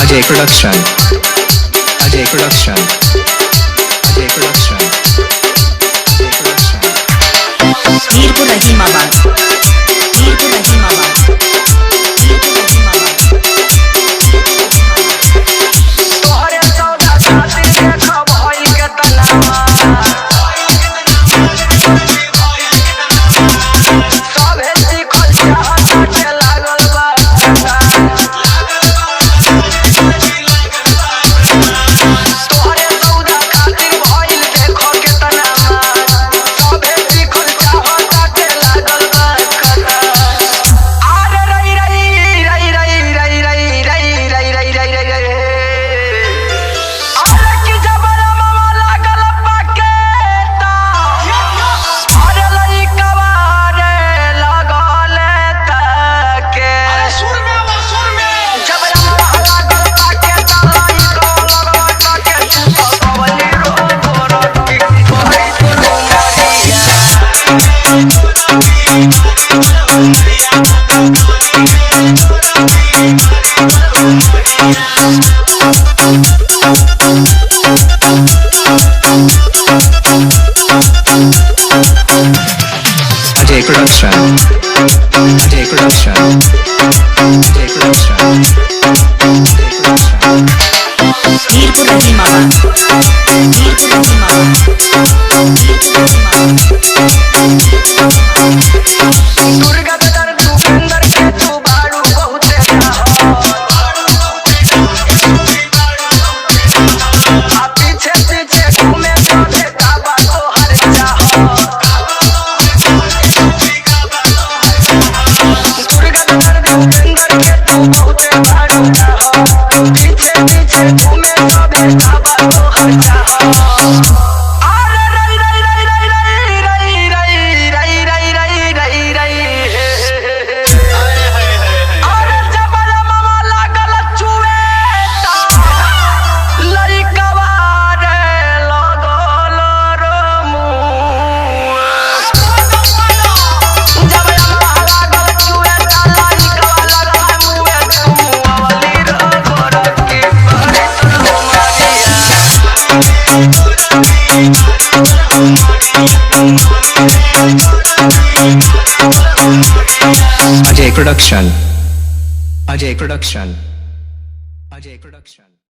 Ajay Production. Ajay Production. Ajay Production. Ajay Production. Mirpur Rahimabad, Mirpur Rahimabad, Mirpur Rahimabad. तोहरे सौदा खातिर देखो भइल के तनावा सभे सीखल चाहत के लागल बा तोहरे सौदा खातिर भइल देखो के तनावा सभे सीखल चाहत के लागल बा अरे रई रई रई रई रई रई रई रई रई रई रई रई अरे की जबरा मामा लागल पाकेता अरे लइकवा रे लगल तके अरे सुर में जबरा मामा लागल पाकेता लइकवा लगल तके तू पकवली रो गोरती कोई तो Ajay Production. Ajay Production. Ajay Production. Ajay Production. Mirpur Rahimabad, Mirpur Rahimabad, Mirpur Rahimabad. Durga बेदर दुपेंद्र के तू बाड़ू बहुते आ पीछे पीछे घूमे सभे काबा तोहर चाह दुर्गा बेदर दुपेंद्र के तू बहुते बाड़ू पीछे पीछे घूमे सभे काबा तोहर चाह अरे रई रई रई रई रई रई रई रई रई रई रई अरे जबरा मामा लागल चुएता लइकवा रे लगल रो मुँह जबरा मामा लागल चुएता लइकवा लगल मुँह मुँहवली रो गोरकी बड़ी Ajay Production. Ajay Production. Ajay Production.